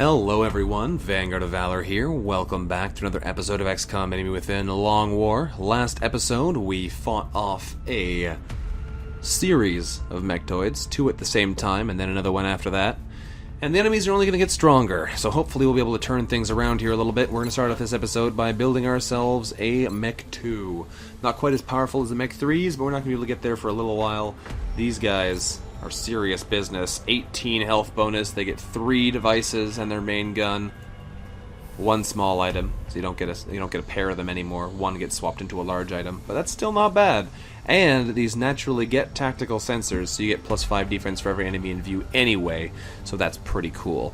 Hello everyone, Vanguard of Valor here. Welcome back to another episode of XCOM Enemy Within Long War. Last episode, we fought off a series of mechtoids, two at the same time, and then another one after that. And the enemies are only going to get stronger, so hopefully we'll be able to turn things around here a little bit. We're going to start off this episode by building ourselves a Mech 2. Not quite as powerful as the Mech 3s, but we're not going to be able to get there for a little while. These guys are serious business. 18 health bonus, they get 3 devices and their main gun. 1 small item, so you don't get a pair of them anymore. 1 gets swapped into a large item, but that's still not bad. And these naturally get tactical sensors, so you get plus 5 defense for every enemy in view anyway, so that's pretty cool.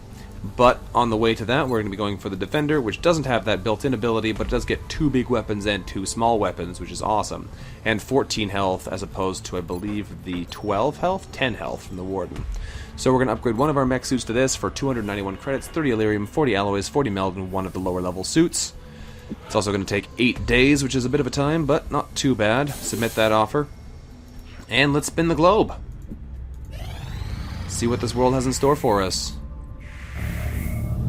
But on the way to that, we're going to be going for the Defender, which doesn't have that built-in ability, but it does get 2 big weapons and 2 small weapons, which is awesome. And 14 health, as opposed to, I believe, the 12 health? 10 health from the Warden. So we're going to upgrade one of our mech suits to this for 291 credits, 30 Elerium, 40 alloys, 40 meld, and 1 of the lower level suits. It's also going to take 8 days, which is a bit of a time, but not too bad. Submit that offer. And let's spin the globe. See what this world has in store for us.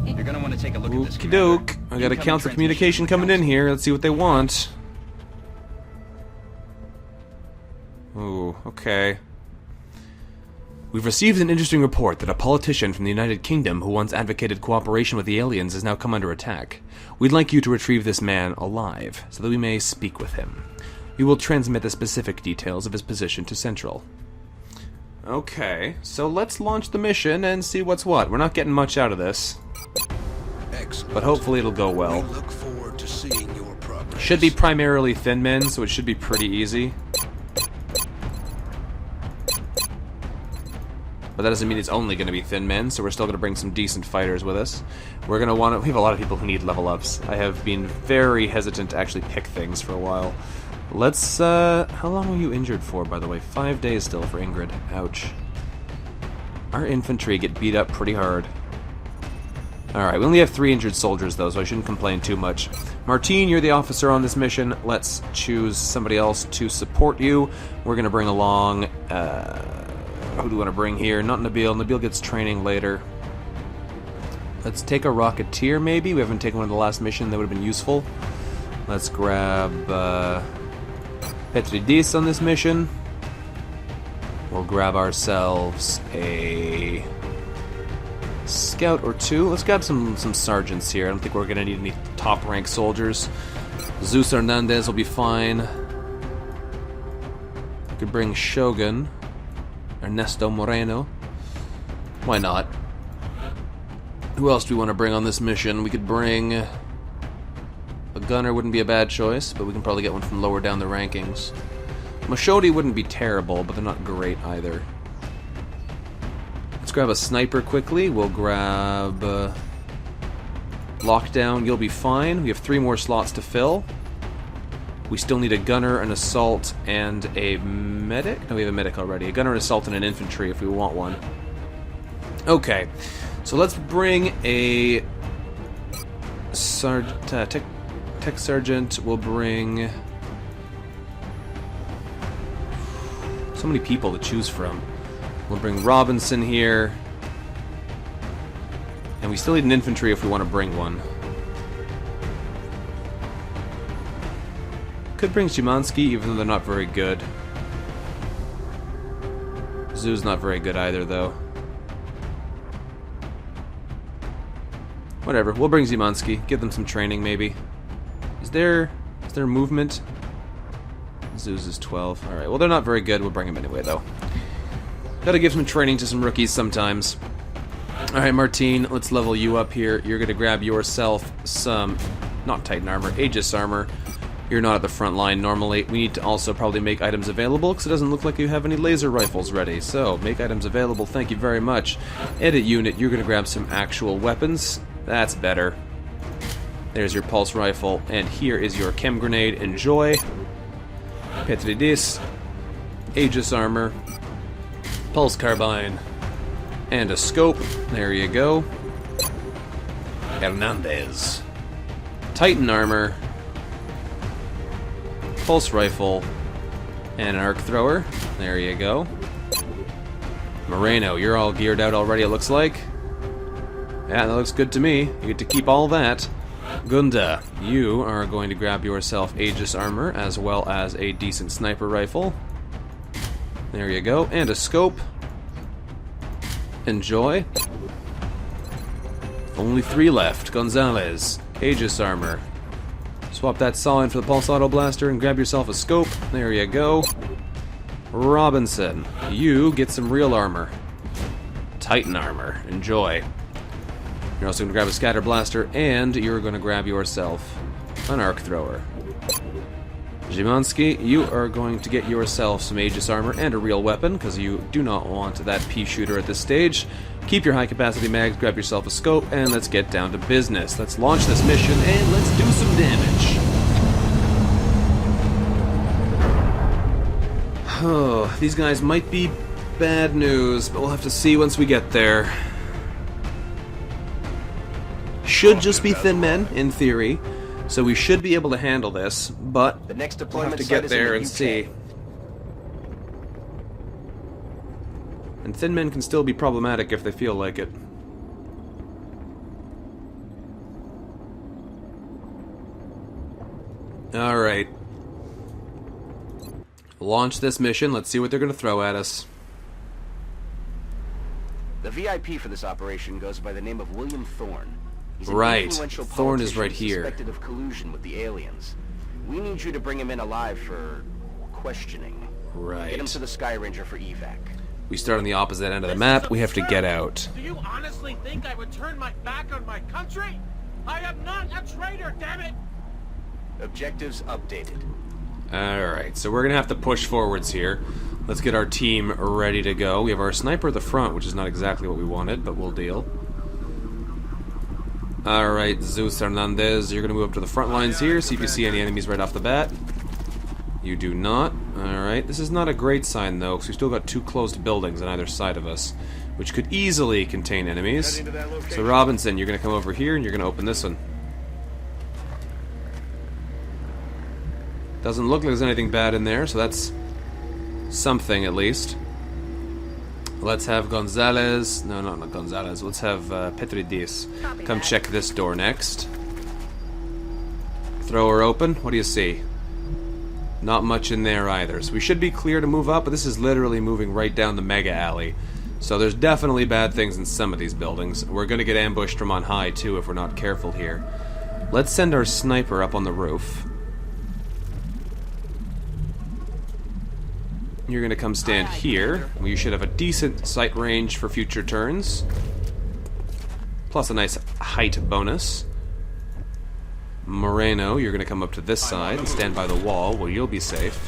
You're gonna want to take a look at this. Okie doke. I got a council communication coming in here. Let's see what they want. Ooh, okay. We've received an interesting report that a politician from the United Kingdom who once advocated cooperation with the aliens has now come under attack. We'd like you to retrieve this man alive, so that we may speak with him. We will transmit the specific details of his position to Central. Okay, so let's launch the mission and see what's what. We're not getting much out of this. Excellent. But hopefully it'll go well. We look forward to seeing your progress. Should be primarily thin men, so it should be pretty easy. But that doesn't mean it's only going to be thin men, so we're still going to bring some decent fighters with us. We're going to want to... We have a lot of people who need level ups. I have been very hesitant to actually pick things for a while. Let's, how long were you injured for, by the way? 5 days still for Ingrid. Ouch. Our infantry get beat up pretty hard. Alright, we only have 3 injured soldiers, though, so I shouldn't complain too much. Martine, you're the officer on this mission. Let's choose somebody else to support you. We're going to bring along... who do we want to bring here? Not Nabil. Nabil gets training later. Let's take a Rocketeer, maybe? We haven't taken one of the last mission. That would have been useful. Let's grab Petridis on this mission. We'll grab ourselves a scout or 2. Let's grab some sergeants here. I don't think we're going to need any top-rank soldiers. Zeus Hernandez will be fine. We could bring Shogun. Ernesto Moreno. Why not? Who else do we want to bring on this mission? We could bring... A gunner wouldn't be a bad choice, but we can probably get one from lower down the rankings. Mashodi wouldn't be terrible, but they're not great either. Let's grab a sniper quickly. We'll grab... Lockdown, you'll be fine. We have 3 more slots to fill. We still need a gunner, an assault, and a medic? No, we have a medic already. A gunner, an assault, and an infantry if we want one. Okay, so let's bring a tech sergeant. We'll bring... So many people to choose from. We'll bring Robinson here. And we still need an infantry if we want to bring one. Could bring Szymanski, even though they're not very good. Zoo's not very good either, though. Whatever, we'll bring Szymanski. Give them some training, maybe. Is there movement? Zeus is 12. Alright, well, they're not very good. We'll bring them anyway, though. Gotta give some training to some rookies sometimes. Alright, Martine, let's level you up here. You're gonna grab yourself some... Not Titan armor, Aegis armor. You're not at the front line normally. We need to also probably make items available, because it doesn't look like you have any laser rifles ready. So, make items available, thank you very much. Edit unit, you're going to grab some actual weapons. That's better. There's your pulse rifle, and here is your chem grenade. Enjoy. Petridis. Aegis armor. Pulse carbine. And a scope. There you go. Hernandez. Titan armor. Pulse rifle, and an arc thrower. There you go. Moreno, you're all geared out already, it looks like. Yeah, that looks good to me. You get to keep all that. Gunda, you are going to grab yourself Aegis armor as well as a decent sniper rifle. There you go. And a scope. Enjoy. Only 3 left. Gonzalez, Aegis armor. Swap that saw in for the pulse auto blaster and grab yourself a scope. There you go. Robinson, you get some real armor. Titan armor. Enjoy. You're also going to grab a scatter blaster, and you're going to grab yourself an arc thrower. Zimansky, you are going to get yourself some Aegis armor and a real weapon, because you do not want that pea shooter at this stage. Keep your high capacity mags, grab yourself a scope, and let's get down to business. Let's launch this mission, and let's do some damage. Oh, these guys might be bad news, but we'll have to see once we get there. Should just be thin men, in theory, so we should be able to handle this, but The next we'll deployment have to site get is in there the and UK. see. And thin men can still be problematic if they feel like it. Alright. Launch this mission, let's see what they're going to throw at us. The VIP for this operation goes by the name of William Thorne. He's an Right. influential Thorne is politician right here. suspected of collusion with the aliens. We need you to bring him in alive for questioning. Right. Get him to the Sky Ranger for evac. We start on the opposite end of the map, we have to get out. Do you honestly think I would turn my back on my country? I am not a traitor, damn it! Objectives updated. Alright, so we're going to have to push forwards here. Let's get our team ready to go. We have our sniper at the front, which is not exactly what we wanted, but we'll deal. Alright, Zeus Hernandez, you're going to move up to the front lines here, see if you see any enemies right off the bat. You do not. Alright, this is not a great sign though, because we've still got 2 closed buildings on either side of us, which could easily contain enemies. So Robinson, you're going to come over here and you're going to open this one. Doesn't look like there's anything bad in there, so that's something at least. Let's have Gonzalez. No, not Gonzalez. Let's have Petridis come check this door next. Throw her open. What do you see? Not much in there either. So we should be clear to move up, but this is literally moving right down the mega alley. So there's definitely bad things in some of these buildings. We're going to get ambushed from on high too if we're not careful here. Let's send our sniper up on the roof. You're going to come stand here. You should have a decent sight range for future turns. Plus a nice height bonus. Moreno, you're going to come up to this side and stand by the wall where you'll be safe.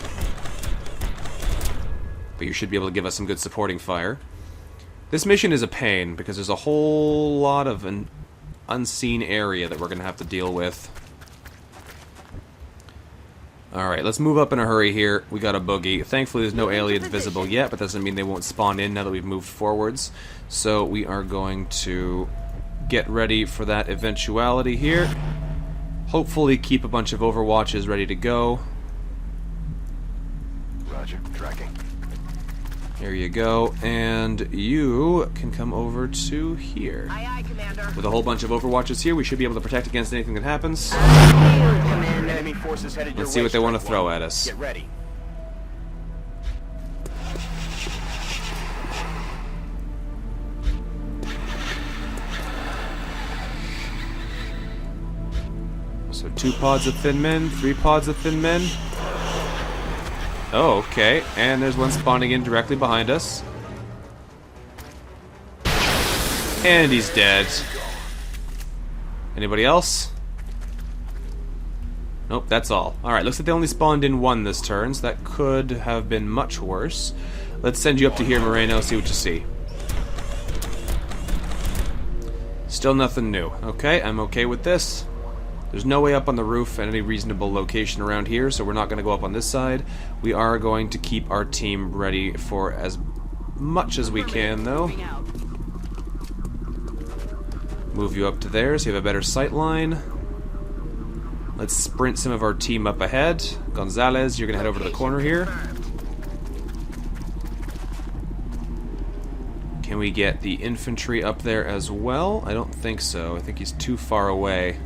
But you should be able to give us some good supporting fire. This mission is a pain because there's a whole lot of an unseen area that we're going to have to deal with. Alright, let's move up in a hurry here. We got a boogie. Thankfully there's no aliens visible yet, but that doesn't mean they won't spawn in now that we've moved forwards. So we are going to get ready for that eventuality here. Hopefully keep a bunch of overwatches ready to go. Roger, tracking. There you go, and you can come over to here. Aye, aye, Commander. With a whole bunch of overwatches here, we should be able to protect against anything that happens. Enemy forces headed your Let's see way, what they want to Strike throw One. at us. Get ready. So 2 pods of thin men, 3 pods of thin men. Oh, okay. And there's one spawning in directly behind us. And he's dead. Anybody else? Nope, that's all. Alright, looks like they only spawned in 1 this turn, so that could have been much worse. Let's send you up to here, Moreno, see what you see. Still nothing new. Okay, I'm okay with this. There's no way up on the roof at any reasonable location around here, so we're not going to go up on this side. We are going to keep our team ready for as much as we can, though. Move you up to there so you have a better sight line. Let's sprint some of our team up ahead. Gonzalez, you're going to head over to the corner here. Can we get the infantry up there as well? I don't think so. I think he's too far away.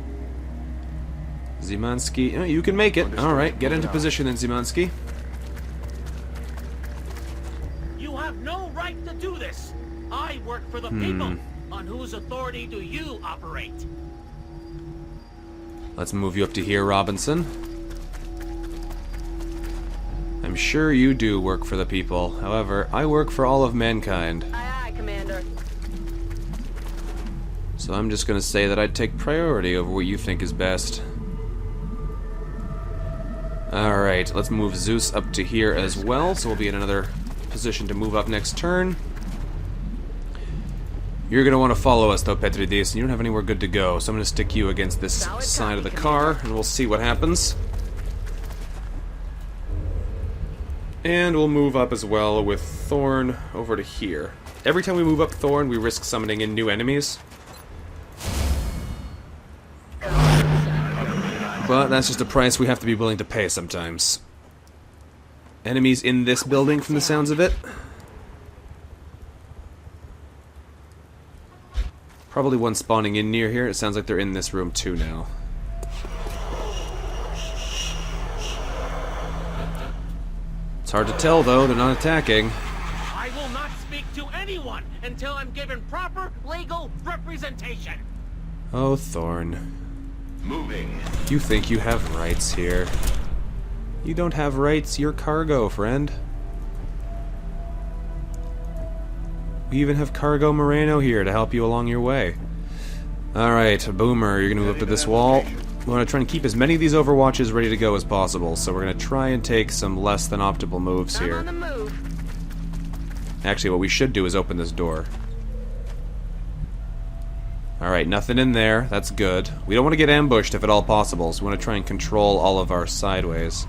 Zimanski, oh, you can make it. Alright, get into position then, Zimanski. You have no right to do this. I work for the people. On whose authority do you operate? Let's move you up to here, Robinson. I'm sure you do work for the people. However, I work for all of mankind. Aye, aye, Commander. So I'm just gonna say that I'd take priority over what you think is best. Alright, let's move Zeus up to here as well, so we'll be in another position to move up next turn. You're gonna want to follow us though, Petridis, and you don't have anywhere good to go, so I'm gonna stick you against this side of the car, and we'll see what happens. And we'll move up as well with Thorn over to here. Every time we move up Thorn, we risk summoning in new enemies. But that's just a price we have to be willing to pay sometimes. Enemies in this building from the sounds of it. Probably one spawning in near here. It sounds like they're in this room too now. It's hard to tell though, they're not attacking. I will not speak to anyone until I'm given proper legal representation. Oh, Thorn. Moving. You think you have rights here. You don't have rights, you're cargo, friend. We even have Cargo Moreno here to help you along your way. Alright, Boomer, you're gonna move up to this wall. We want to try and keep as many of these overwatches ready to go as possible, so we're gonna try and take some less than optimal moves I'm here. on the move. Actually, what we should do is open this door. Alright, nothing in there. That's good. We don't want to get ambushed if at all possible, so we want to try and control all of our sideways.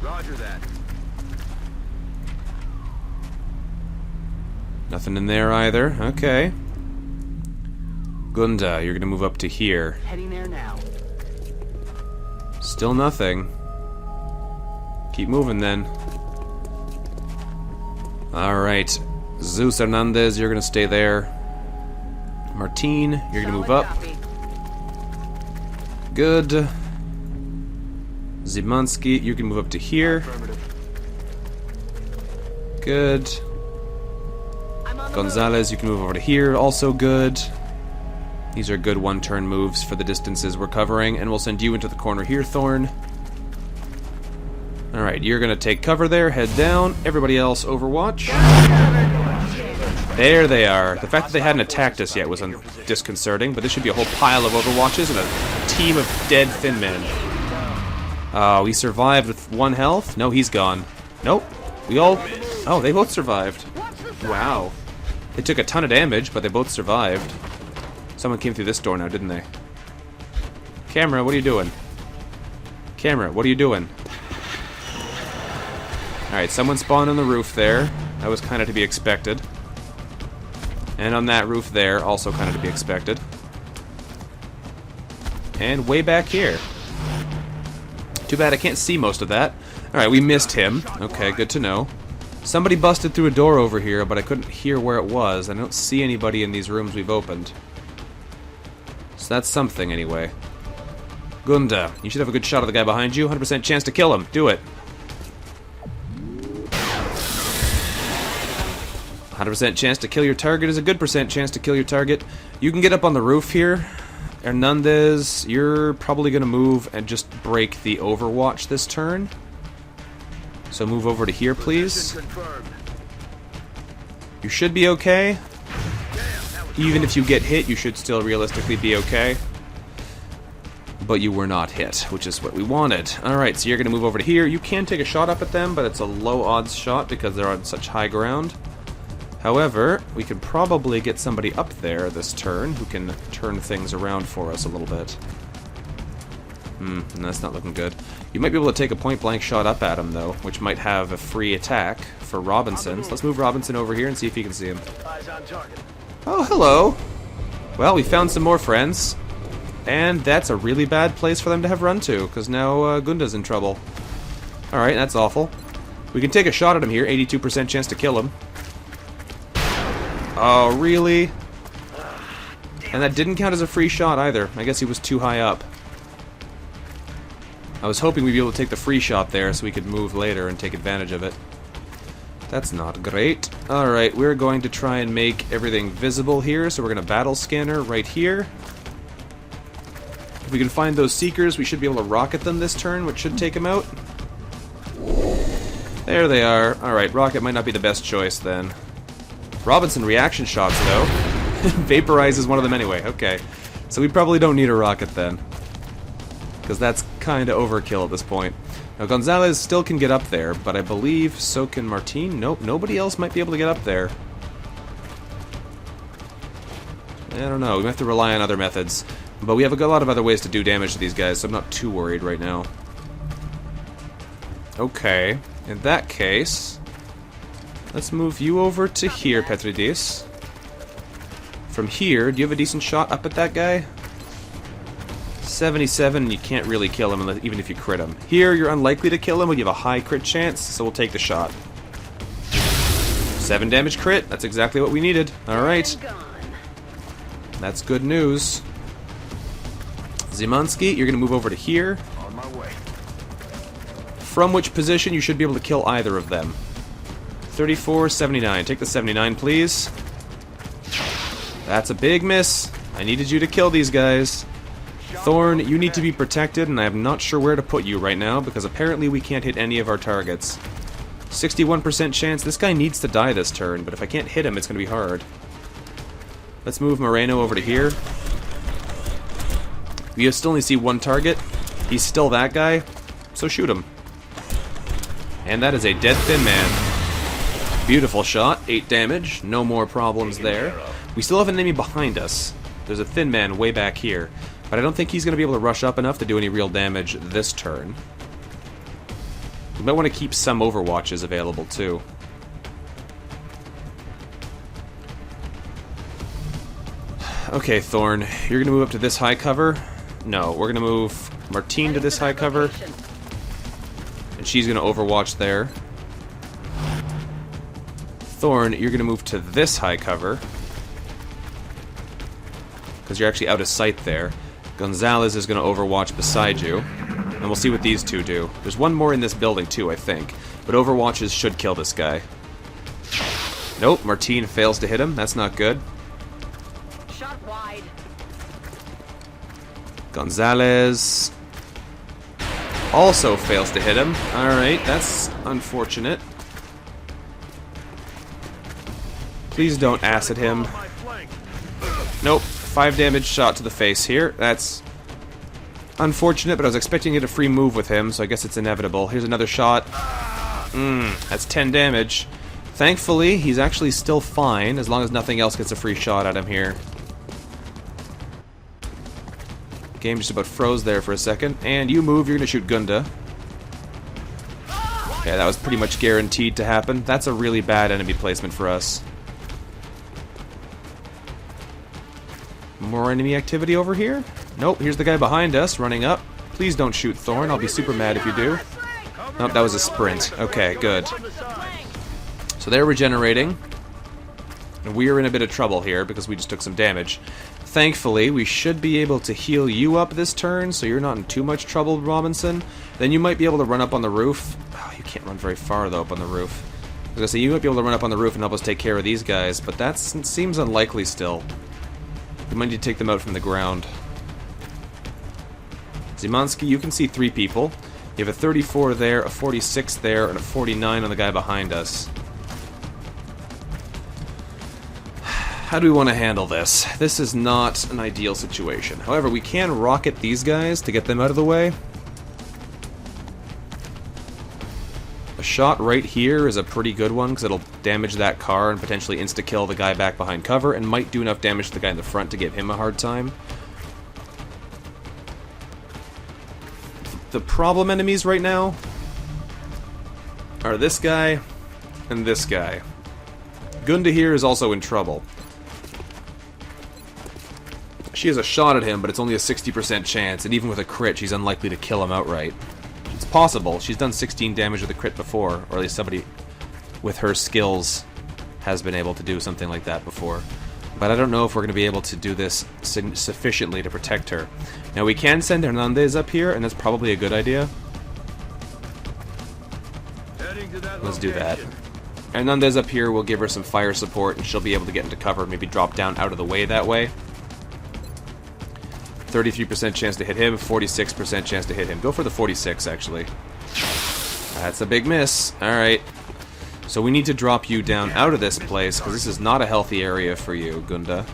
Roger that. Nothing in there either. Okay. Gunda, you're going to move up to here. Heading there now. Still nothing. Keep moving then. Alright. Zeus Hernandez, you're going to stay there. Martine, you're going to move up. Copy. Good. Zimanski, you can move up to here. Good. I'm on the Gonzalez, you can move over to here. Also good. These are good one-turn moves for the distances we're covering. And we'll send you into the corner here, Thorn. Alright, you're going to take cover there. Head down. Everybody else, Overwatch. There they are. The fact that they hadn't attacked us yet was disconcerting, but this should be a whole pile of Overwatches and a team of dead Thin Men. We survived with 1 health? No, he's gone. Nope. We all... Oh, they both survived. Wow. They took a ton of damage, but they both survived. Someone came through this door now, didn't they? Camera, what are you doing? Camera, what are you doing? Alright, someone spawned on the roof there. That was kind of to be expected. And on that roof there, also kind of to be expected. And way back here. Too bad I can't see most of that. Alright, we missed him. Okay, good to know. Somebody busted through a door over here, but I couldn't hear where it was. I don't see anybody in these rooms we've opened. So that's something, anyway. Gunda, you should have a good shot of the guy behind you. 100% chance to kill him. Do it. 100% chance to kill your target is a good % chance to kill your target. You can get up on the roof here. Hernandez, you're probably going to move and just break the Overwatch this turn. So move over to here, please. You should be okay. Even if you get hit, you should still realistically be okay. But you were not hit, which is what we wanted. Alright, so you're going to move over to here. You can take a shot up at them, but it's a low odds shot because they're on such high ground. However, we could probably get somebody up there this turn who can turn things around for us a little bit. And that's not looking good. You might be able to take a point-blank shot up at him, though, which might have a free attack for Robinson. So let's move Robinson over here and see if you can see him. Oh, hello! Well, we found some more friends. And that's a really bad place for them to have run to, because now Gunda's in trouble. Alright, that's awful. We can take a shot at him here, 82% chance to kill him. Oh, really? And that didn't count as a free shot either. I guess he was too high up. I was hoping we'd be able to take the free shot there so we could move later and take advantage of it. That's not great. Alright, we're going to try and make everything visible here, so we're going to battle scanner right here. If we can find those Seekers, we should be able to rocket them this turn, which should take them out. There they are. Alright, rocket might not be the best choice then. Robinson reaction shots, though. Vaporizes one of them anyway, okay. So we probably don't need a rocket then. Because that's kind of overkill at this point. Now Gonzalez still can get up there, but I believe so can Martin. Nope, nobody else might be able to get up there. I don't know, we have to rely on other methods. But we have a lot of other ways to do damage to these guys, so I'm not too worried right now. Okay, in that case, let's move you over to here, Petridis. From here, do you have a decent shot up at that guy? 77, and you can't really kill him unless, even if you crit him. Here, you're unlikely to kill him, but you have a high crit chance, so we'll take the shot. 7 damage crit, that's exactly what we needed. Alright. That's good news. Zimanski, you're going to move over to here. On my way. From which position you should be able to kill either of them. 34, 79. Take the 79, please. That's a big miss. I needed you to kill these guys. Thorn, you need to be protected, and I'm not sure where to put you right now, because apparently we can't hit any of our targets. 61% chance. This guy needs to die this turn, but if I can't hit him, it's going to be hard. Let's move Moreno over to here. We still only see one target. He's still that guy, so shoot him. And that is a dead Thin Man. Beautiful shot, 8 damage, no more problems there. We still have an enemy behind us. There's a Thin Man way back here, but I don't think he's going to be able to rush up enough to do any real damage this turn. We might want to keep some overwatches available too. Okay, Thorn, you're going to move up to this high cover. No, we're going to move Martine to this high cover. And she's going to overwatch there. Thorn, you're going to move to this high cover. Because you're actually out of sight there. Gonzalez is going to overwatch beside you. And we'll see what these two do. There's one more in this building too, I think. But overwatches should kill this guy. Nope, Martine fails to hit him. That's not good. Shot wide. Gonzalez also fails to hit him. Alright, that's unfortunate. Please don't acid him. Nope, 5 damage shot to the face here. That's unfortunate, but I was expecting to get a free move with him, so I guess it's inevitable. Here's another shot. That's 10 damage. Thankfully, he's actually still fine, as long as nothing else gets a free shot at him here. Game just about froze there for a second. And you move, you're going to shoot Gunda. Okay, that was pretty much guaranteed to happen. That's a really bad enemy placement for us. More enemy activity over here? Nope, here's the guy behind us, running up. Please don't shoot Thorn, I'll be super mad if you do. Nope, that was a sprint. Okay, good. So they're regenerating. And we're in a bit of trouble here, because we just took some damage. Thankfully, we should be able to heal you up this turn, so you're not in too much trouble, Robinson. Then you might be able to run up on the roof. Oh, you can't run very far, though, up on the roof. I was going to say, you might be able to run up on the roof and help us take care of these guys, but that seems unlikely still. We might need to take them out from the ground. Zimanski, you can see 3 people. You have a 34 there, a 46 there, and a 49 on the guy behind us. How do we want to handle this? This is not an ideal situation. However, we can rocket these guys to get them out of the way. A shot right here is a pretty good one, because it'll damage that car and potentially insta-kill the guy back behind cover, and might do enough damage to the guy in the front to give him a hard time. The problem enemies right now are this guy and this guy. Gunda here is also in trouble. She has a shot at him, but it's only a 60% chance, and even with a crit, she's unlikely to kill him outright. It's possible. She's done 16 damage with a crit before, or at least somebody with her skills has been able to do something like that before. But I don't know if we're going to be able to do this sufficiently to protect her. Now we can send Hernandez up here, and that's probably a good idea. Let's do that. Hernandez up here will give her some fire support, and she'll be able to get into cover, maybe drop down out of the way that way. 33% chance to hit him, 46% chance to hit him. Go for the 46, actually. That's a big miss. Alright. So we need to drop you down out of this place, because this is not a healthy area for you, Gunda.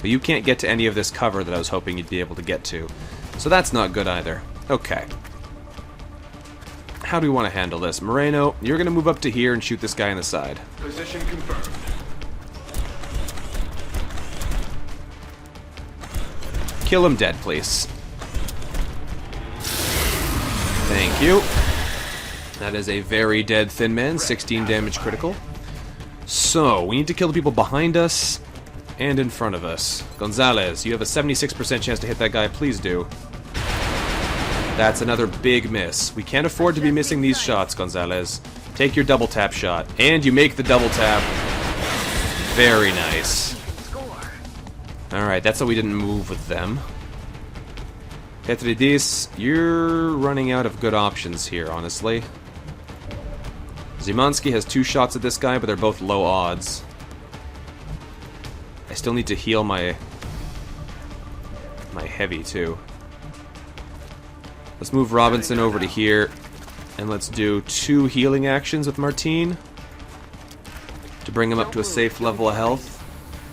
But you can't get to any of this cover that I was hoping you'd be able to get to. So that's not good either. Okay. How do we want to handle this? Moreno, you're going to move up to here and shoot this guy in the side. Position confirmed. Kill him dead, please. Thank you. That is a very dead Thin Man, 16 damage critical. So, we need to kill the people behind us and in front of us. Gonzalez, you have a 76% chance to hit that guy, please do. That's another big miss. We can't afford to be missing these shots, Gonzalez. Take your double tap shot. And you make the double tap. Very nice. Alright, that's how we didn't move with them. Petridis, you're running out of good options here, honestly. Zimanski has 2 shots at this guy, but they're both low odds. I still need to heal my heavy, too. Let's move Robinson over to here, and let's do 2 healing actions with Martine to bring him up to a safe level of health.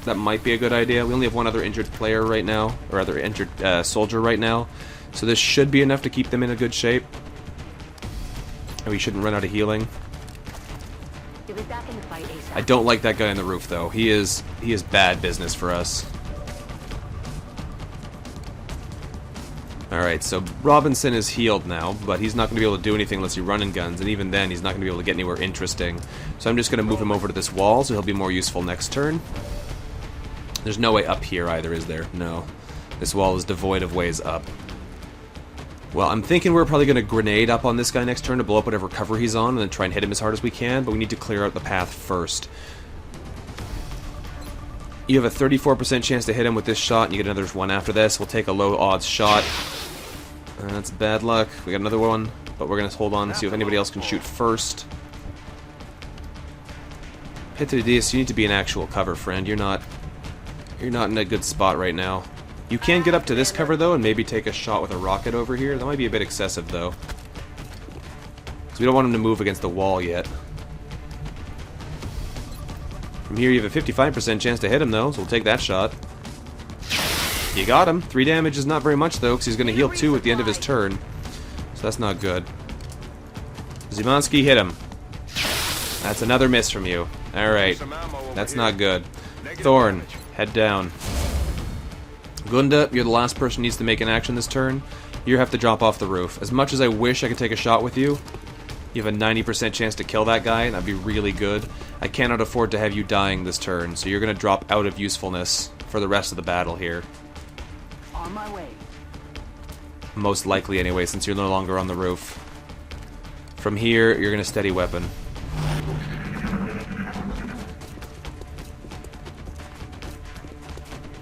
That might be a good idea. We only have 1 other injured player right now, or other injured soldier right now, so this should be enough to keep them in a good shape. And we shouldn't run out of healing. I don't like that guy on the roof, though. He is bad business for us. Alright, so Robinson is healed now, but he's not going to be able to do anything unless you run in guns, and even then he's not going to be able to get anywhere interesting. So I'm just going to move him over to this wall, so he'll be more useful next turn. There's no way up here either, is there? No. This wall is devoid of ways up. Well, I'm thinking we're probably going to grenade up on this guy next turn to blow up whatever cover he's on, and then try and hit him as hard as we can, but we need to clear out the path first. You have a 34% chance to hit him with this shot, and you get another one after this. We'll take a low odds shot. That's bad luck. We got another one, but we're going to hold on and see if anybody else can shoot first. Petridis, you need to be in actual cover, friend. You're not in a good spot right now. You can get up to this cover, though, and maybe take a shot with a rocket over here. That might be a bit excessive, though. Because we don't want him to move against the wall yet. From here, you have a 55% chance to hit him, though, so we'll take that shot. You got him. 3 damage is not very much, though, because he's going to heal 2 at the end of his turn. So that's not good. Zimanski, hit him. That's another miss from you. Alright. That's not good. Thorn, head down. Gunda, you're the last person who needs to make an action this turn. You have to drop off the roof. As much as I wish I could take a shot with you, you have a 90% chance to kill that guy, and that'd be really good. I cannot afford to have you dying this turn, so you're going to drop out of usefulness for the rest of the battle here. On my way. Most likely anyway, since you're no longer on the roof. From here, you're going to steady weapon.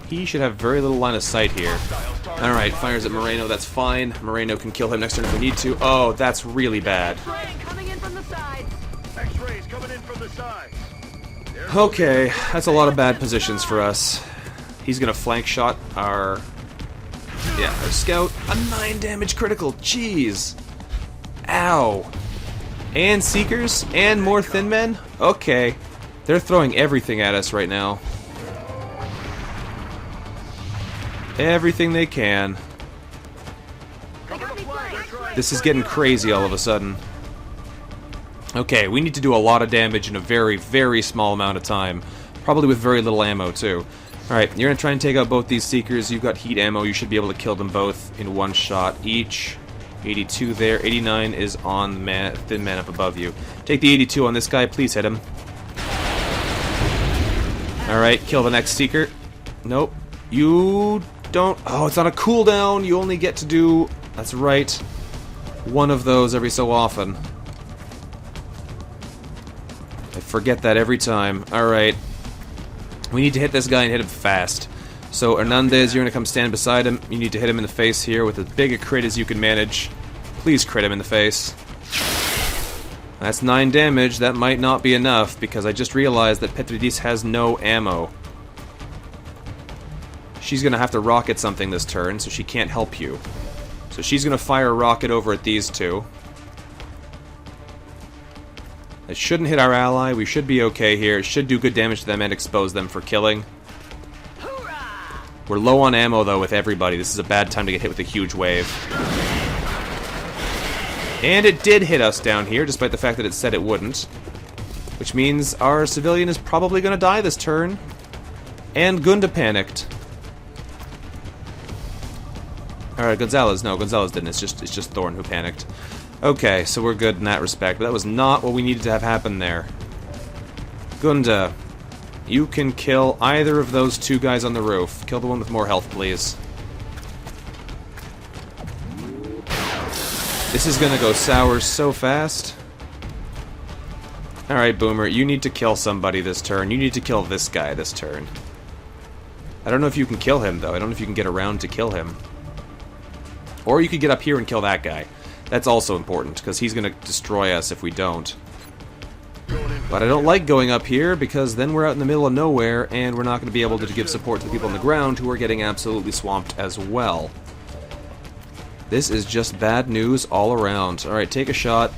He should have very little line of sight here. Alright, fires at Moreno, that's fine. Moreno can kill him next turn if we need to. Oh, that's really bad. Coming in from the sides. X-rays coming in from the sides. Okay, that's a lot of bad positions for us. He's gonna flank shot our scout. A 9 damage critical, jeez. Ow. And Seekers, and more Thin Men? Okay. They're throwing everything at us right now. Everything they can. This is getting crazy all of a sudden. Okay, we need to do a lot of damage in a very, very small amount of time. Probably with very little ammo, too. Alright, you're going to try and take out both these Seekers. You've got heat ammo. You should be able to kill them both in one shot each. 82 there. 89 is on the Thin Man up above you. Take the 82 on this guy. Please hit him. Alright, kill the next Seeker. Nope. You don't... Oh, it's on a cooldown. You only get to do... That's right. One of those every so often. I forget that every time. Alright. We need to hit this guy and hit him fast. So, Hernandez, you're going to come stand beside him. You need to hit him in the face here with as big a crit as you can manage. Please crit him in the face. That's 9 damage. That might not be enough, because I just realized that Petridis has no ammo. She's going to have to rocket something this turn, so she can't help you. So she's going to fire a rocket over at these two. It shouldn't hit our ally. We should be okay here. It should do good damage to them and expose them for killing. We're low on ammo, though, with everybody. This is a bad time to get hit with a huge wave. And it did hit us down here, despite the fact that it said it wouldn't. Which means our civilian is probably going to die this turn. And Gunda panicked. Alright, Gonzalez. No, Gonzalez didn't. It's just Thorn who panicked. Okay, so we're good in that respect. But that was not what we needed to have happen there. Gunda, you can kill either of those two guys on the roof. Kill the one with more health, please. This is gonna go sour so fast. Alright, Boomer, you need to kill somebody this turn. You need to kill this guy this turn. I don't know if you can kill him, though. I don't know if you can get around to kill him. Or you could get up here and kill that guy. That's also important, because he's gonna destroy us if we don't. But I don't like going up here, because then we're out in the middle of nowhere, and we're not going to be able to give support to the people on the ground, who are getting absolutely swamped as well. This is just bad news all around. Alright, take a shot.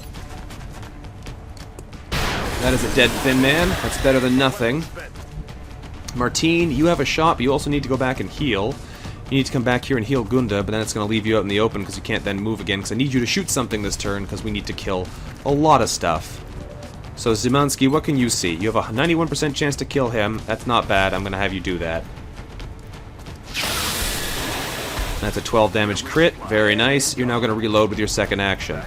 That is a dead thin man. That's better than nothing. Martine, you have a shot, but you also need to go back and heal. You need to come back here and heal Gunda, but then it's going to leave you out in the open, because you can't then move again, because I need you to shoot something this turn, because we need to kill a lot of stuff. So, Zimansky, what can you see? You have a 91% chance to kill him. That's not bad. I'm going to have you do that. That's a 12 damage crit. Very nice. You're now going to reload with your second action.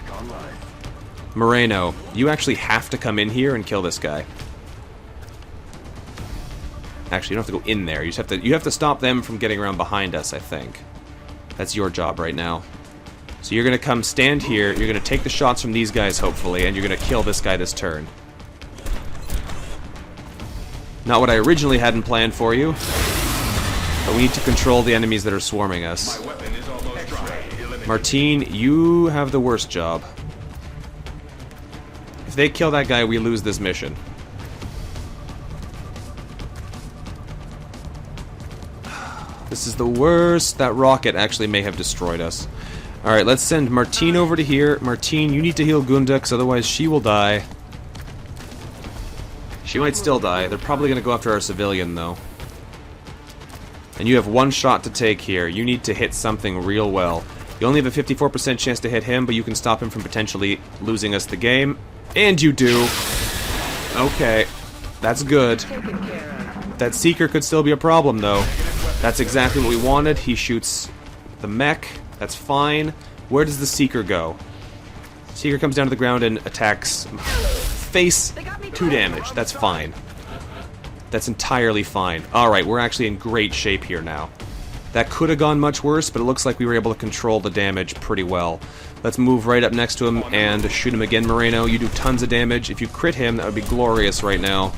Moreno, you actually have to come in here and kill this guy. Actually, you don't have to go in there. You have to stop them from getting around behind us, I think. That's your job right now. So you're going to come stand here, you're going to take the shots from these guys, hopefully, and you're going to kill this guy this turn. Not what I originally hadn't planned for you, but we need to control the enemies that are swarming us. Martine, you have the worst job. If they kill that guy, we lose this mission. This is the worst. That rocket actually may have destroyed us. Alright, let's send Martine over to here. Martine, you need to heal Gunda, because otherwise she will die. She might still die. They're probably going to go after our civilian, though. And you have one shot to take here. You need to hit something real well. You only have a 54% chance to hit him, but you can stop him from potentially losing us the game. And you do. Okay. That's good. That Seeker could still be a problem, though. That's exactly what we wanted. He shoots the mech. That's fine. Where does the Seeker go? Seeker comes down to the ground and attacks face 2 damage. That's fine. That's entirely fine. Alright, we're actually in great shape here now. That could have gone much worse, but it looks like we were able to control the damage pretty well. Let's move right up next to him and shoot him again, Moreno. You do tons of damage. If you crit him, that would be glorious right now.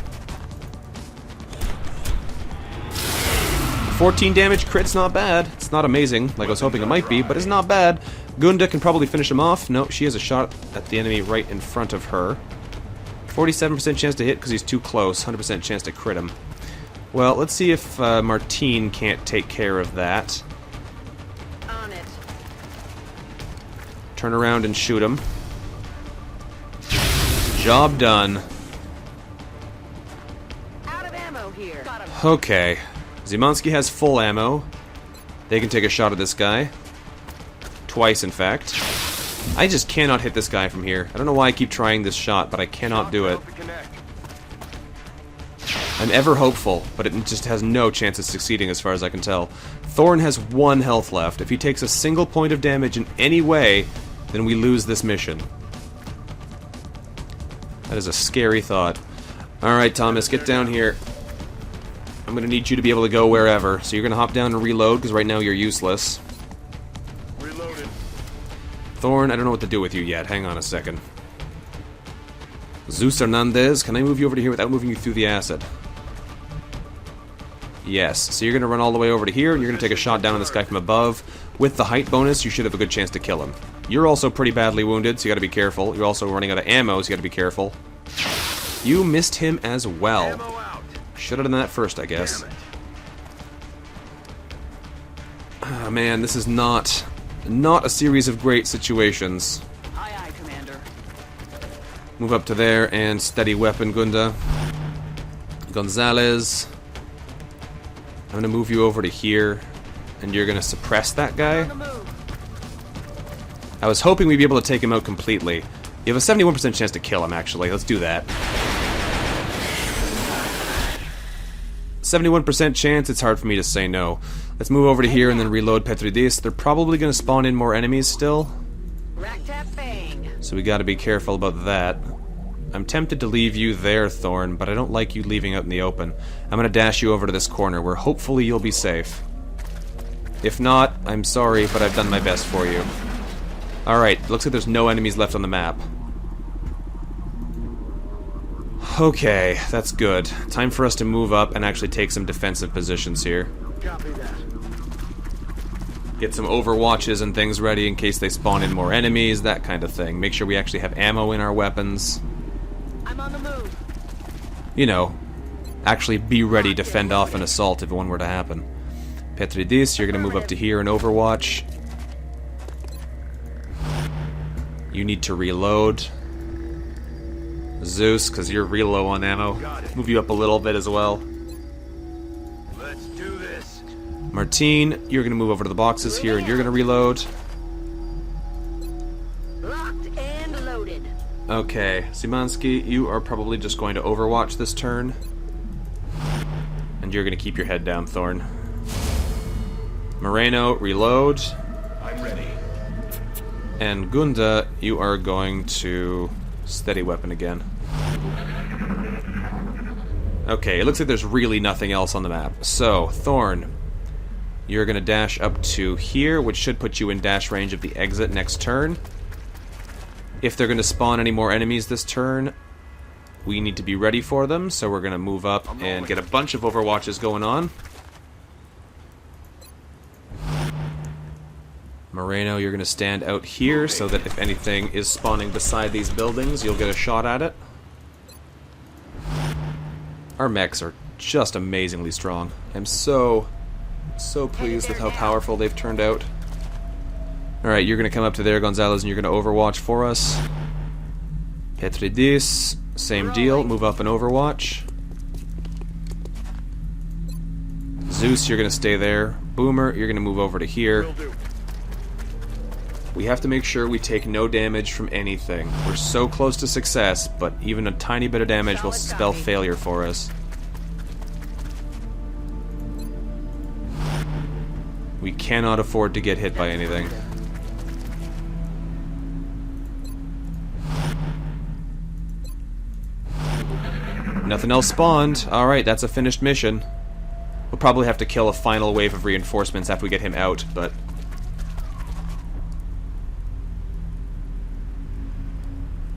14 damage crit's not bad. It's not amazing, like I was hoping it might be, but it's not bad. Gunda can probably finish him off. No, she has a shot at the enemy right in front of her. 47% chance to hit because he's too close. 100% chance to crit him. Well, let's see if Martine can't take care of that. On it. Turn around and shoot him. Job done. Out of ammo here. Got him. Okay. Zimansky has full ammo. They can take a shot at this guy. Twice, in fact. I just cannot hit this guy from here. I don't know why I keep trying this shot, but I cannot do it. I'm ever hopeful, but it just has no chance of succeeding as far as I can tell. Thorn has 1 health left. If he takes a single point of damage in any way, then we lose this mission. That is a scary thought. Alright, Thomas, get down here. I'm going to need you to be able to go wherever. So you're going to hop down and reload, because right now you're useless. Reloaded. Thorn, I don't know what to do with you yet. Hang on a second. Zeus Hernandez, can I move you over to here without moving you through the acid? Yes, so you're going to run all the way over to here, and you're going to take a shot down on this guy from above. With the height bonus, you should have a good chance to kill him. You're also pretty badly wounded, so you got to be careful. You're also running out of ammo, so you got to be careful. You missed him as well. Should have done that first, I guess. Ah, man, this is not a series of great situations. Aye, aye, Commander. Move up to there and steady weapon, Gunda. Gonzalez. I'm gonna move you over to here, and you're gonna suppress that guy. I was hoping we'd be able to take him out completely. You have a 71% chance to kill him, actually. Let's do that. 71% chance, it's hard for me to say no. Let's move over to here and then reload Petridis. They're probably gonna spawn in more enemies still, so we gotta be careful about that. I'm tempted to leave you there, Thorn, but I don't like you leaving out in the open. I'm gonna dash you over to this corner where hopefully you'll be safe. If not, I'm sorry, but I've done my best for you. Alright, looks like there's no enemies left on the map. Okay, that's good. Time for us to move up and actually take some defensive positions here. Copy that. Get some overwatches and things ready in case they spawn in more enemies, that kind of thing. Make sure we actually have ammo in our weapons. I'm on the move. You know, actually be ready to fend off an assault if one were to happen. Petridis, you're going to move up to here in Overwatch. You need to reload. Zeus, because you're real low on ammo. Move you up a little bit as well. Let's do this. Martine, you're going to move over to the boxes here and you're going to reload. Locked and loaded. Okay, Simansky, you are probably just going to Overwatch this turn. And you're going to keep your head down, Thorn. Moreno, reload. I'm ready. And Gunda, you are going to steady weapon again. Okay, it looks like there's really nothing else on the map. So, Thorn, you're going to dash up to here, which should put you in dash range of the exit next turn. If they're going to spawn any more enemies this turn, we need to be ready for them, so we're going to move up and get a bunch of overwatches going on. Moreno, you're going to stand out here so that if anything is spawning beside these buildings, you'll get a shot at it. Our mechs are just amazingly strong. I'm so pleased with how powerful they've turned out. Alright, you're going to come up to there, Gonzalez, and you're going to overwatch for us. Petridis, same deal, move up and overwatch. Zeus, you're going to stay there. Boomer, you're going to move over to here. Will do. We have to make sure we take no damage from anything. We're so close to success, but even a tiny bit of damage will spell failure for us. We cannot afford to get hit by anything. Nothing else spawned. Alright, that's a finished mission. We'll probably have to kill a final wave of reinforcements after we get him out, but...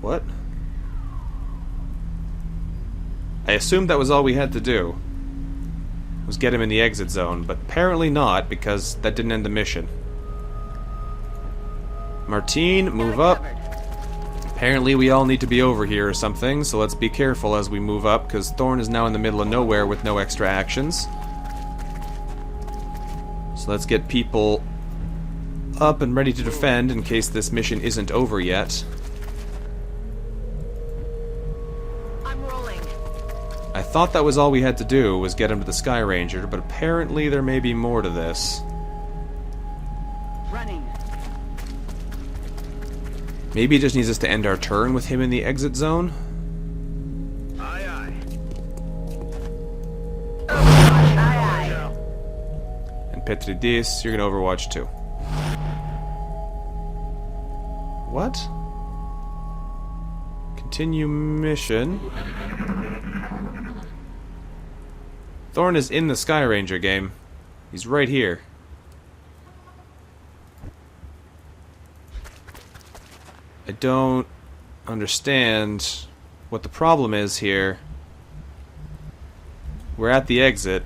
What? I assumed that was all we had to do. Was get him in the exit zone, but apparently not, because that didn't end the mission. Martine, move up. Apparently we all need to be over here or something, so let's be careful as we move up, because Thorn is now in the middle of nowhere with no extra actions. So let's get people up and ready to defend in case this mission isn't over yet. I thought that was all we had to do, was get him to the Sky Ranger, but apparently there may be more to this. Running. Maybe it just needs us to end our turn with him in the exit zone? Aye, aye. Overwatch, aye, aye. And Petridis, you're gonna overwatch too. What? Continue mission. Thorn is in the Sky Ranger game. He's right here. I don't understand what the problem is here. We're at the exit.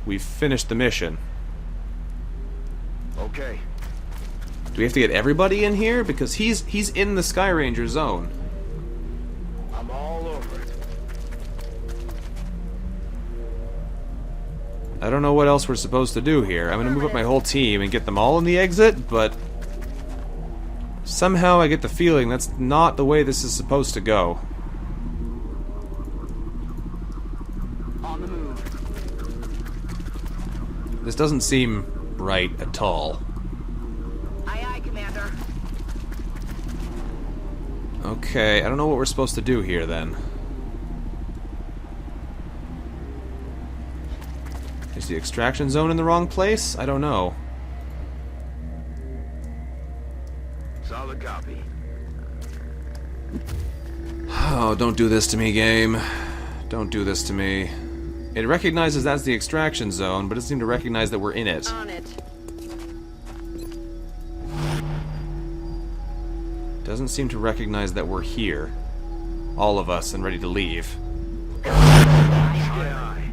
We've finished the mission. Okay. Do we have to get everybody in here? Because he's in the Sky Ranger zone. I'm all over it. I don't know what else we're supposed to do here. I'm gonna move up my whole team and get them all in the exit, but somehow I get the feeling that's not the way this is supposed to go. On the move. This doesn't seem right at all. Aye, aye, Commander. Okay, I don't know what we're supposed to do here then. Is the extraction zone in the wrong place? I don't know. Solid copy. Oh, don't do this to me, game. Don't do this to me. It recognizes that's the extraction zone, but it doesn't seem to recognize that we're in it. On it. Doesn't seem to recognize that we're here. All of us and ready to leave. Aye,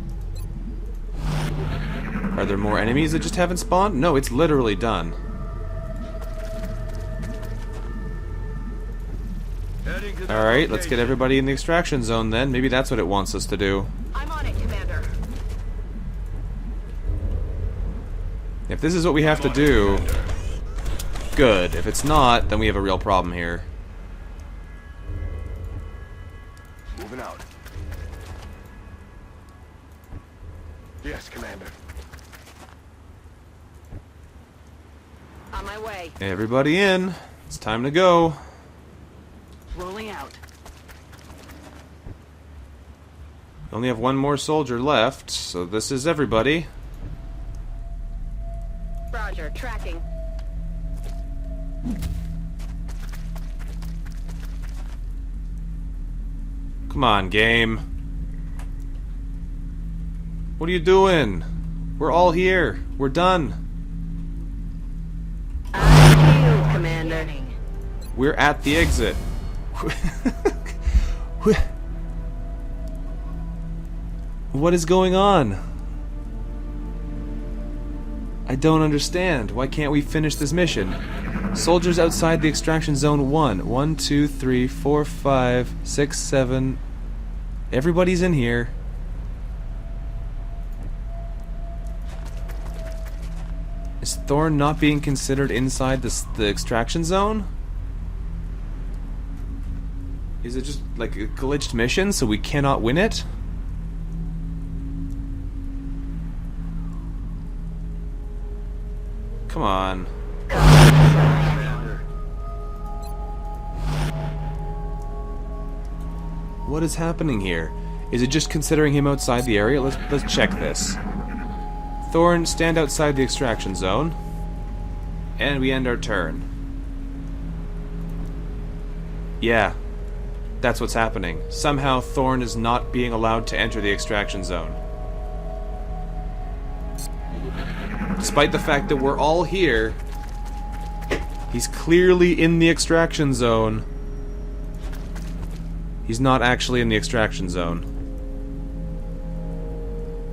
aye. Are there more enemies that just haven't spawned? No, it's literally done. Heading to the Alright, let's get location. everybody in the extraction zone then. Maybe that's what it wants us to do. I'm on it, Commander. If this is what we have to do, good. If it's not, then we have a real problem here. Moving out. Yes, Commander. On my way. Everybody in. It's time to go. Rolling out. We only have one more soldier left, so this is everybody. Roger, tracking. Come on, game. What are you doing? We're all here. We're done. I you, Commander. We're at the exit. What is going on? I don't understand. Why can't we finish this mission? Soldiers outside the extraction zone 1. 1, 2, 3, 4, 5, 6, 7. Everybody's in here. Is Thorn not being considered inside the extraction zone? Is it just like a glitched mission so we cannot win it? Come on. Commander. What is happening here? Is it just considering him outside the area? Let's check this. Thorn, stand outside the extraction zone. And we end our turn. Yeah. That's what's happening. Somehow Thorn is not being allowed to enter the extraction zone. Despite the fact that we're all here, he's clearly in the extraction zone. He's not actually in the extraction zone.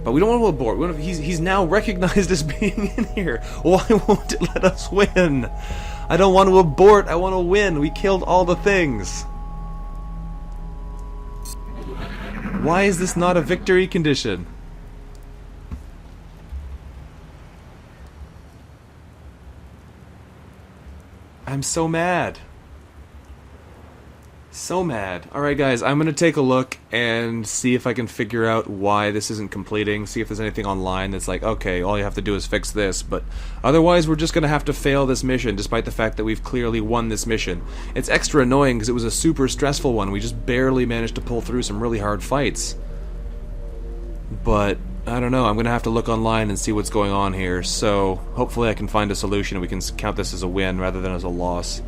But we don't want to abort. He's now recognized as being in here. Why won't it let us win? I don't want to abort. I want to win. We killed all the things. Why is this not a victory condition? I'm so mad. So mad. Alright guys, I'm gonna take a look and see if I can figure out why this isn't completing, see if there's anything online that's like, okay, all you have to do is fix this, but otherwise we're just gonna have to fail this mission, despite the fact that we've clearly won this mission. It's extra annoying because it was a super stressful one. We just barely managed to pull through some really hard fights. But, I don't know, I'm gonna have to look online and see what's going on here, so hopefully I can find a solution and we can count this as a win rather than as a loss.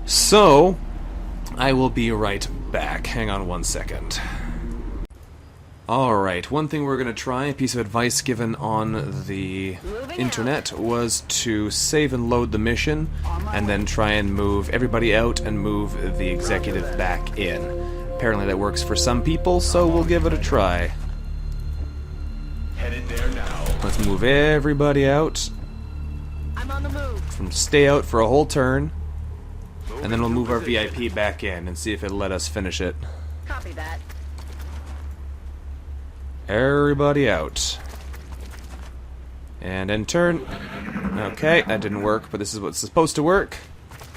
So, I will be right back. Hang on one second. Alright, one thing we're going to try, a piece of advice given on the internet, was to save and load the mission, and then try and move everybody out and move the executive back in. Apparently that works for some people, so we'll give it a try. Headed there now. Let's move everybody out. I'm on the move. Stay out for a whole turn. And then we'll move our VIP back in and see if it'll let us finish it. Copy that. Everybody out. And in turn. Okay, that didn't work, but this is what's supposed to work.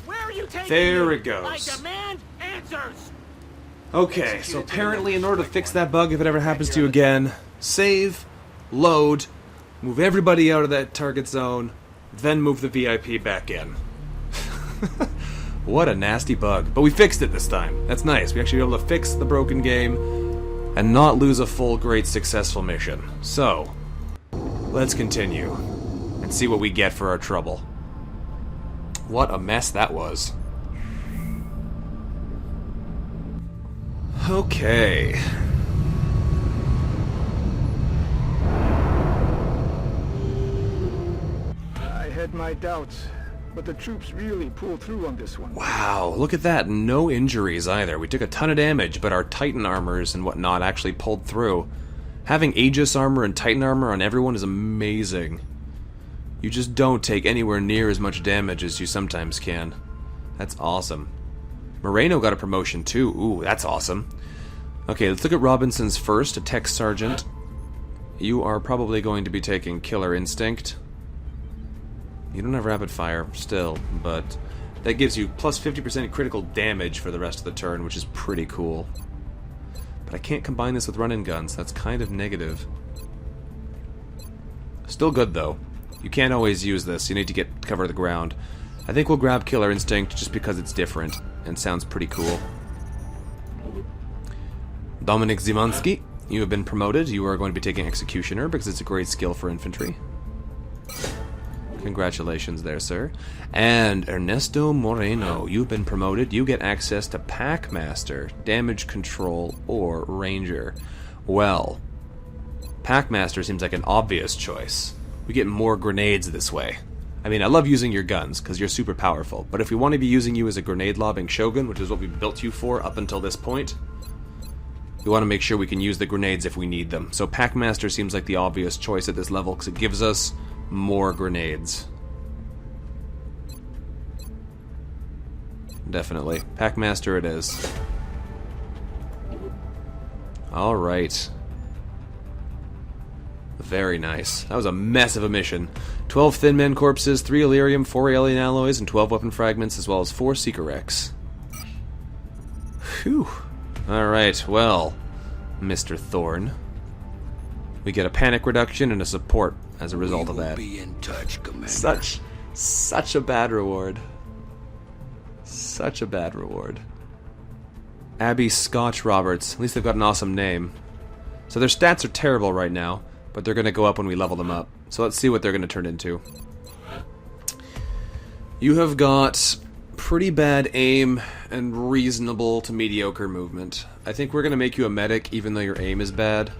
Where are you taking There me? it goes. I demand answers. Okay, so apparently in order to fix that bug, if it ever happens to you again, save, load, move everybody out of that target zone, then move the VIP back in. What a nasty bug. But we fixed it this time. That's nice. We actually were able to fix the broken game and not lose a full, great, successful mission. So, let's continue and see what we get for our trouble. What a mess that was. Okay. I had my doubts, but the troops really pulled through on this one. Wow, look at that. No injuries either. We took a ton of damage, but our Titan armors and whatnot actually pulled through. Having Aegis armor and Titan armor on everyone is amazing. You just don't take anywhere near as much damage as you sometimes can. That's awesome. Moreno got a promotion too. Ooh, that's awesome. Okay, let's look at Robinson's first, a tech sergeant. You are probably going to be taking Killer Instinct. You don't have rapid fire still, but that gives you plus 50% critical damage for the rest of the turn, which is pretty cool. But I can't combine this with run-in guns. That's kind of negative. Still good though. You can't always use this. You need to cover the ground. I think we'll grab Killer Instinct just because it's different and sounds pretty cool. Dominik Zimanski, you have been promoted. You are going to be taking Executioner because it's a great skill for infantry. Congratulations there, sir. And Ernesto Moreno, you've been promoted. You get access to Packmaster, Damage Control, or Ranger. Well, Packmaster seems like an obvious choice. We get more grenades this way. I mean, I love using your guns because you're super powerful, but if we want to be using you as a grenade-lobbing Shogun, which is what we built you for up until this point, we want to make sure we can use the grenades if we need them. So Packmaster seems like the obvious choice at this level because it gives us more grenades. Definitely. Packmaster it is. Alright. Very nice. That was a mess of a mission. 12 Thin Men corpses, 3 Illyrium, 4 alien alloys, and 12 weapon fragments, as well as 4 Seeker wrecks. Whew. Alright, well, Mr. Thorne. We get a panic reduction and a support as a result of that. Be in touch, Commander. Such a bad reward. Such a bad reward. Abby Scotch Roberts. At least they've got an awesome name. So their stats are terrible right now, but they're going to go up when we level them up. So let's see what they're going to turn into. You have got pretty bad aim and reasonable to mediocre movement. I think we're going to make you a medic even though your aim is bad.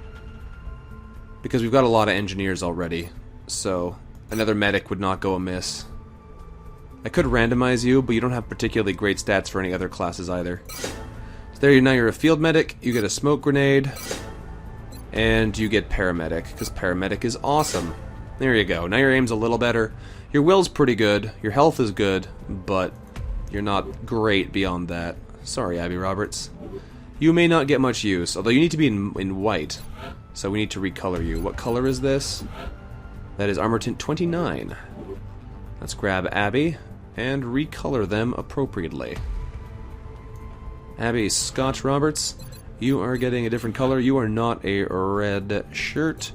Because we've got a lot of engineers already. So another medic would not go amiss. I could randomize you, but you don't have particularly great stats for any other classes either. So there, now you're a field medic, you get a smoke grenade, and you get paramedic, because paramedic is awesome. There you go. Now your aim's a little better. Your will's pretty good, your health is good, but you're not great beyond that. Sorry, Abby Roberts. You may not get much use, although you need to be in white, so we need to recolor you. What color is this? That is armor tint 29. Let's grab Abby and recolor them appropriately. Abby Scotch Roberts, you are getting a different color. You are not a red shirt.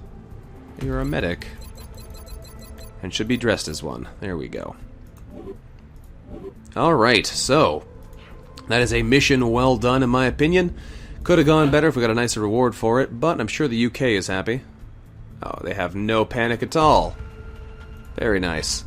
You're a medic. And should be dressed as one. There we go. Alright, so that is a mission well done in my opinion. Could have gone better if we got a nicer reward for it, but I'm sure the UK is happy. Oh, they have no panic at all. Very nice.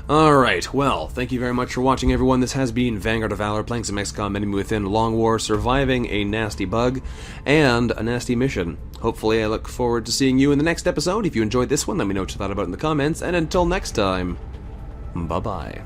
Alright, well, thank you very much for watching, everyone. This has been Vanguard of Valor, playing some XCOM Enemy Within Long War, surviving a nasty bug and a nasty mission. Hopefully, I look forward to seeing you in the next episode. If you enjoyed this one, let me know what you thought about it in the comments, and until next time, bye-bye.